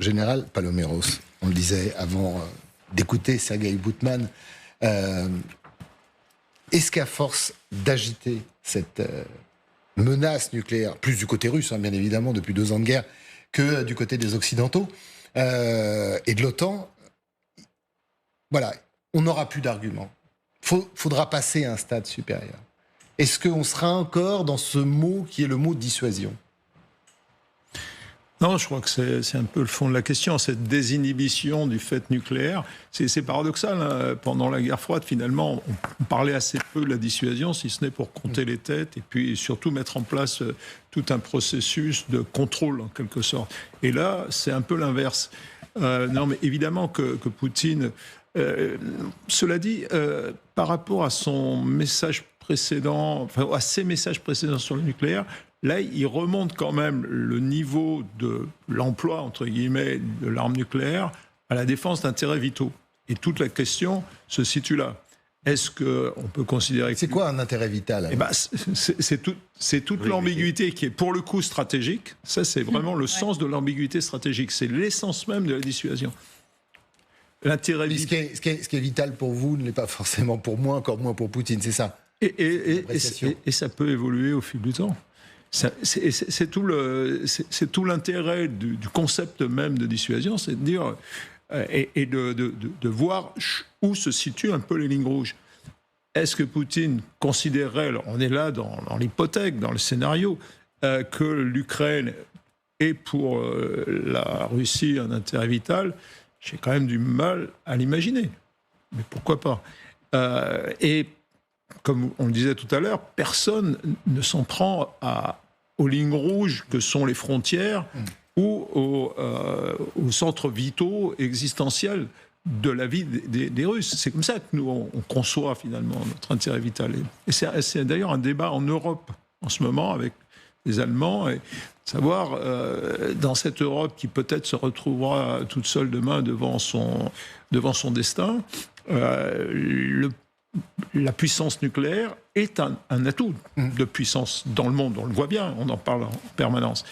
général Paloméros, on le disait avant d'écouter Sergueï Boutman, est-ce qu'à force d'agiter cette menace nucléaire, plus du côté russe, bien évidemment, depuis 2 ans de guerre, que du côté des Occidentaux et de l'OTAN, voilà, on n'aura plus d'arguments. Faudra passer à un stade supérieur. Est-ce qu'on sera encore dans ce mot qui est le mot dissuasion ? Non, je crois que c'est un peu le fond de la question, cette désinhibition du fait nucléaire. C'est paradoxal, hein. Pendant la guerre froide, finalement, on parlait assez peu de la dissuasion, si ce n'est pour compter les têtes, et puis surtout mettre en place tout un processus de contrôle, en quelque sorte. Et là, c'est un peu l'inverse. Non, mais évidemment que Poutine... cela dit, par rapport à son message précédent, enfin à ses messages précédents sur le nucléaire, là, il remonte quand même le niveau de l'emploi, entre guillemets, de l'arme nucléaire à la défense d'intérêts vitaux. Et toute la question se situe là. Est-ce qu'on peut considérer que... C'est quoi un intérêt vital ? C'est toute l'ambiguïté qui est pour le coup stratégique. Ça, c'est vraiment le sens de l'ambiguïté stratégique. C'est l'essence même de la dissuasion. L'intérêt vital... Ce qui est vital pour vous ne l'est pas forcément pour moi, encore moins pour Poutine, c'est ça ? Et ça peut évoluer au fil du temps. C'est tout l'intérêt du concept même de dissuasion, c'est de dire et de voir où se situent un peu les lignes rouges. Est-ce que Poutine considérait, alors on est là dans l'hypothèque, dans le scénario, que l'Ukraine est pour la Russie un intérêt vital? J'ai quand même du mal à l'imaginer. Mais pourquoi pas ? Et comme on le disait tout à l'heure, personne ne s'en prend aux lignes rouges que sont les frontières ou aux centres vitaux existentiels de la vie des Russes. C'est comme ça que nous, on conçoit finalement notre intérêt vital. Et c'est d'ailleurs un débat en Europe en ce moment avec les Allemands, et savoir dans cette Europe qui peut-être se retrouvera toute seule demain devant son destin, la puissance nucléaire est un atout de puissance dans le monde. On le voit bien, on en parle en permanence.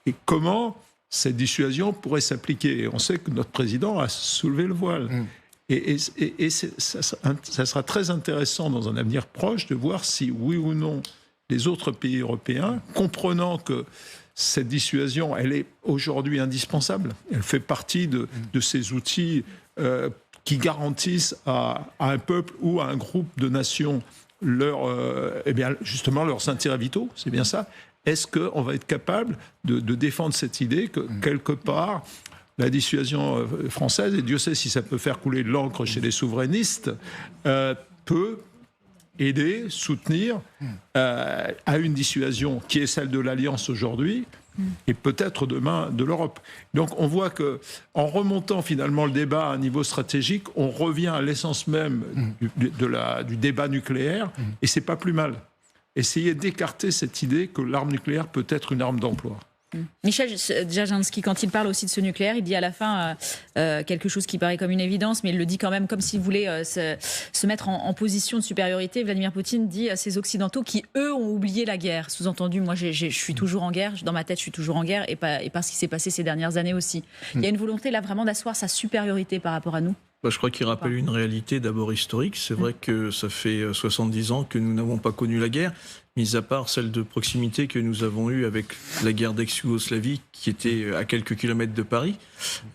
Et comment cette dissuasion pourrait s'appliquer ? Et on sait que notre président a soulevé le voile. Et ça sera très intéressant dans un avenir proche de voir si, oui ou non, les autres pays européens, comprenant que cette dissuasion, elle est aujourd'hui indispensable, elle fait partie de ces outils qui garantissent à un peuple ou à un groupe de nations justement leurs intérêts vitaux, c'est bien ça. Est-ce qu'on va être capable de défendre cette idée que, quelque part, la dissuasion française, et Dieu sait si ça peut faire couler de l'encre chez les souverainistes, peut aider, soutenir à une dissuasion qui est celle de l'Alliance aujourd'hui, et peut-être demain de l'Europe. Donc on voit que, en remontant finalement le débat à un niveau stratégique, on revient à l'essence même du débat nucléaire, et c'est pas plus mal. Essayer d'écarter cette idée que l'arme nucléaire peut être une arme d'emploi. Michel Dzerzhinsky, quand il parle aussi de ce nucléaire, il dit à la fin quelque chose qui paraît comme une évidence, mais il le dit quand même comme s'il voulait se mettre en position de supériorité. Vladimir Poutine dit à ces Occidentaux qui, eux, ont oublié la guerre. Sous-entendu, moi, je suis toujours en guerre, dans ma tête, je suis toujours en guerre, et pas ce qui s'est passé ces dernières années aussi. Il y a une volonté, là, vraiment d'asseoir sa supériorité par rapport à nous. Je crois qu'il rappelle une réalité d'abord historique. C'est vrai que ça fait 70 ans que nous n'avons pas connu la guerre, mis à part celle de proximité que nous avons eue avec la guerre d'ex-Yougoslavie, qui était à quelques kilomètres de Paris,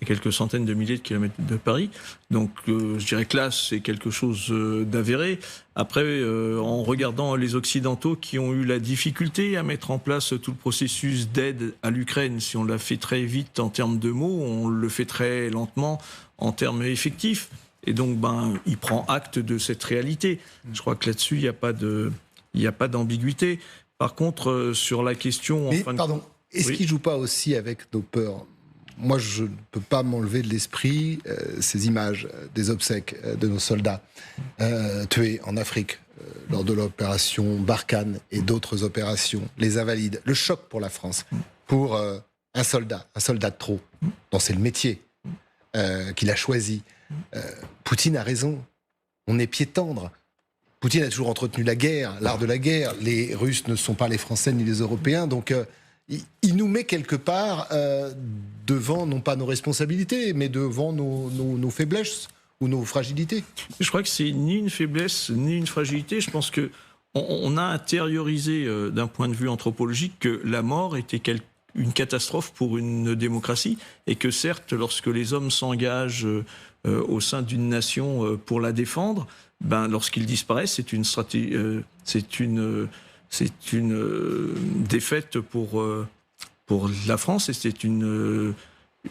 à quelques centaines de milliers de kilomètres de Paris. Donc je dirais que là, c'est quelque chose d'avéré. Après, en regardant les Occidentaux qui ont eu la difficulté à mettre en place tout le processus d'aide à l'Ukraine, si on l'a fait très vite en termes de mots, on le fait très lentement en termes effectifs. Et donc, il prend acte de cette réalité. Je crois que là-dessus, il n'y a pas d'ambiguïté. Par contre, sur la question... Est-ce qu'il ne joue pas aussi avec nos peurs ? Moi, je ne peux pas m'enlever de l'esprit ces images des obsèques de nos soldats tués en Afrique lors de l'opération Barkhane et d'autres opérations, les Invalides. Le choc pour la France, pour un soldat de trop, dont c'est le métier, qu'il a choisi. Poutine a raison. On est pied tendre. Poutine a toujours entretenu la guerre, l'art de la guerre. Les Russes ne sont pas les Français ni les Européens, donc il nous met quelque part devant, non pas nos responsabilités, mais devant nos faiblesses ou nos fragilités. Je crois que c'est ni une faiblesse, ni une fragilité. Je pense qu'on a intériorisé d'un point de vue anthropologique que la mort était une catastrophe pour une démocratie et que certes, lorsque les hommes s'engagent au sein d'une nation pour la défendre, lorsqu'ils disparaissent, c'est une stratégie, c'est une défaite pour la France et c'est une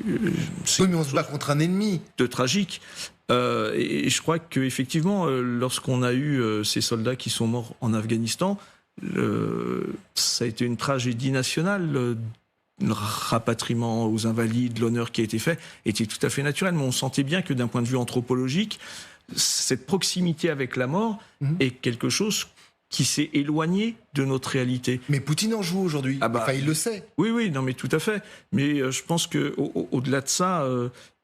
oui, mais on se bat contre un ennemi. De tragique. Et je crois qu'effectivement, lorsqu'on a eu ces soldats qui sont morts en Afghanistan, ça a été une tragédie nationale. Le rapatriement aux invalides, l'honneur qui a été fait, était tout à fait naturel. Mais on sentait bien que d'un point de vue anthropologique, cette proximité avec la mort est quelque chose qui s'est éloigné de notre réalité. Mais Poutine en joue aujourd'hui. Enfin, il le sait. Oui, non, mais tout à fait. Mais je pense qu'au-delà de ça,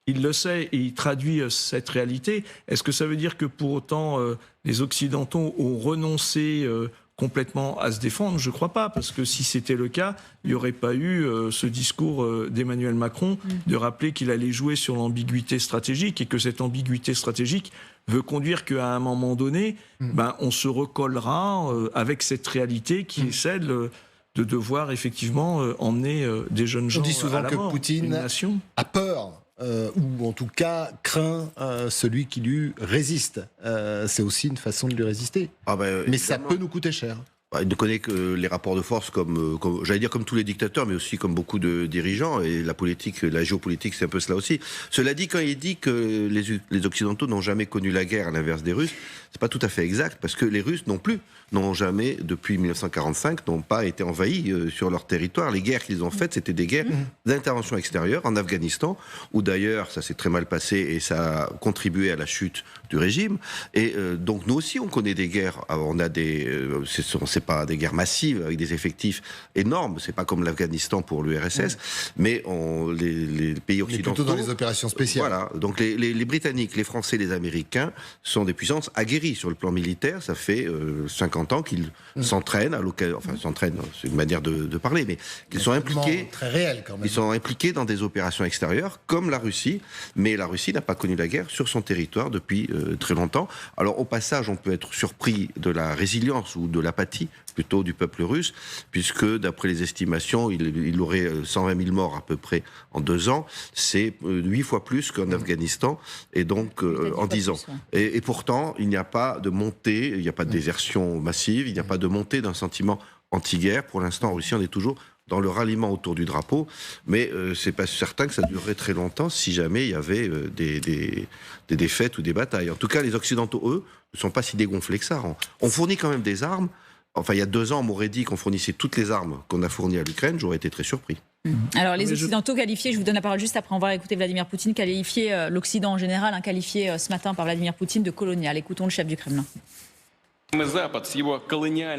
il le sait et il traduit cette réalité. Est-ce que ça veut dire que pour autant les Occidentaux ont renoncé complètement à se défendre? Je ne crois pas, parce que si c'était le cas, il n'y aurait pas eu ce discours d'Emmanuel Macron de rappeler qu'il allait jouer sur l'ambiguïté stratégique et que cette ambiguïté stratégique veut conduire qu'à un moment donné, on se recollera avec cette réalité qui est celle de devoir effectivement emmener des jeunes gens à la mort. On dit souvent que Poutine a peur. Ou en tout cas craint celui qui lui résiste. C'est aussi une façon de lui résister. Mais ça peut nous coûter cher. Il ne connaît que les rapports de force comme j'allais dire comme tous les dictateurs, mais aussi comme beaucoup de dirigeants. Et la politique, la géopolitique, c'est un peu cela aussi. Cela dit, quand il dit que les Occidentaux n'ont jamais connu la guerre à l'inverse des Russes, c'est pas tout à fait exact, parce que les Russes n'ont jamais, depuis 1945, n'ont pas été envahis sur leur territoire. Les guerres qu'ils ont faites, c'était des guerres d'intervention extérieure, en Afghanistan, où d'ailleurs, ça s'est très mal passé et ça a contribué à la chute du régime. Et donc, nous aussi, on connaît des guerres. Alors, on a c'est pas des guerres massives avec des effectifs énormes, c'est pas comme l'Afghanistan pour l'URSS, mais les pays occidentaux... On est plutôt dans les opérations spéciales. Voilà, donc les Britanniques, les Français, les Américains sont des puissances aguerries sur le plan militaire. Ça fait 50 ans qu'ils s'entraînent, s'entraînent, c'est une manière de parler, mais qu'ils sont impliqués... Très réel quand même. Ils sont impliqués dans des opérations extérieures, comme la Russie, mais la Russie n'a pas connu la guerre sur son territoire depuis très longtemps. Alors au passage, on peut être surpris de la résilience ou de l'apathie plutôt du peuple russe, puisque d'après les estimations, il aurait 120 000 morts à peu près en 2 ans. C'est 8 fois plus qu'en Afghanistan, et donc en 10 ans. Et pourtant, il n'y a pas de montée, il n'y a pas de désertion massive, il n'y a pas de montée d'un sentiment anti-guerre. Pour l'instant, en Russie, on est toujours dans le ralliement autour du drapeau, mais c'est pas certain que ça durerait très longtemps si jamais il y avait des défaites ou des batailles. En tout cas, les Occidentaux, eux, ne sont pas si dégonflés que ça. On fournit quand même des armes. Enfin, il y a 2 ans, on m'aurait dit qu'on fournissait toutes les armes qu'on a fournies à l'Ukraine, j'aurais été très surpris. Alors, les Occidentaux qualifiés, je vous donne la parole juste après, on va écouter Vladimir Poutine, qualifié l'Occident en général, qualifié ce matin par Vladimir Poutine de colonial. Écoutons le chef du Kremlin.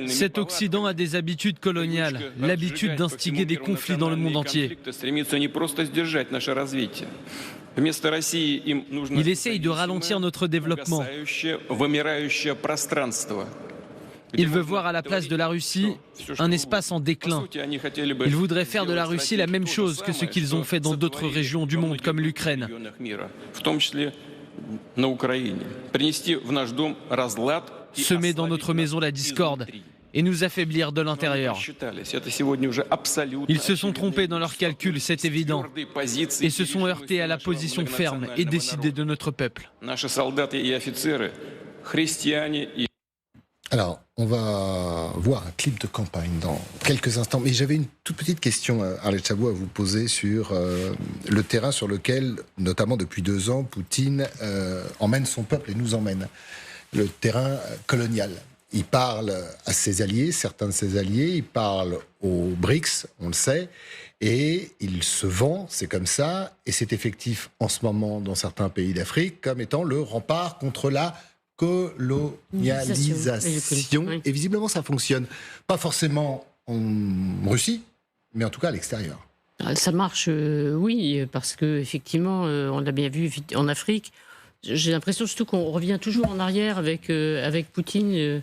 Cet Occident a des habitudes coloniales, l'habitude d'instiguer des conflits dans le monde entier. Il essaye de ralentir notre développement. Il veut voir à la place de la Russie un espace en déclin. Il voudrait faire de la Russie la même chose que ce qu'ils ont fait dans d'autres régions du monde, comme l'Ukraine. Semer dans notre maison la discorde et nous affaiblir de l'intérieur. Ils se sont trompés dans leurs calculs, c'est évident, et se sont heurtés à la position ferme et décidée de notre peuple. Alors, on va voir un clip de campagne dans quelques instants. Mais j'avais une toute petite question, Arlette Chabot, à vous poser sur le terrain sur lequel, notamment depuis 2 ans, Poutine emmène son peuple et nous emmène. Le terrain colonial. Il parle à ses alliés, certains de ses alliés, il parle aux BRICS, on le sait, et il se vend, c'est comme ça, et c'est effectif en ce moment dans certains pays d'Afrique comme étant le rempart contre la colonialisation. Et visiblement, ça fonctionne. Pas forcément en Russie, mais en tout cas à l'extérieur. Ça marche, oui, parce qu'effectivement, on l'a bien vu en Afrique. J'ai l'impression surtout qu'on revient toujours en arrière avec Poutine,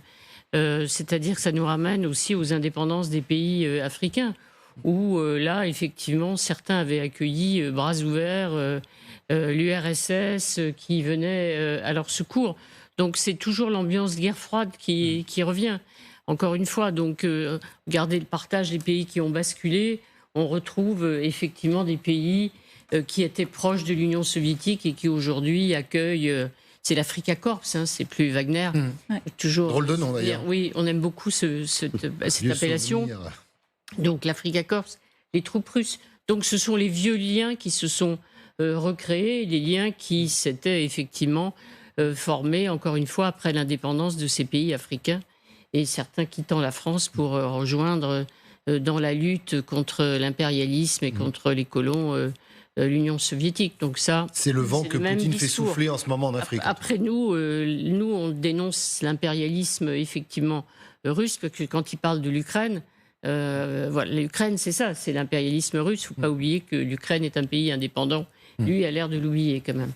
c'est-à-dire que ça nous ramène aussi aux indépendances des pays africains. où là, effectivement, certains avaient accueilli bras ouverts l'URSS qui venait à leur secours. Donc c'est toujours l'ambiance guerre froide qui revient. Encore une fois, donc regardez le partage des pays qui ont basculé, on retrouve effectivement des pays qui étaient proches de l'Union soviétique et qui aujourd'hui accueillent... c'est l'Africa Corps, hein, c'est plus Wagner. Toujours, drôle de nom d'ailleurs. Oui, on aime beaucoup cette appellation. Souvenir. Donc l'Africa Corps, les troupes russes. Donc ce sont les vieux liens qui se sont recréés, les liens qui s'étaient effectivement formés, encore une fois, après l'indépendance de ces pays africains, et certains quittant la France pour rejoindre dans la lutte contre l'impérialisme et contre les colons l'Union soviétique. Donc ça, c'est le vent que Poutine fait souffler en ce moment en Afrique. Après nous, on dénonce l'impérialisme effectivement russe, parce que quand il parle de l'Ukraine, voilà, l'Ukraine, c'est ça, c'est l'impérialisme russe. Il ne faut pas oublier que l'Ukraine est un pays indépendant. Lui a l'air de l'oublier quand même.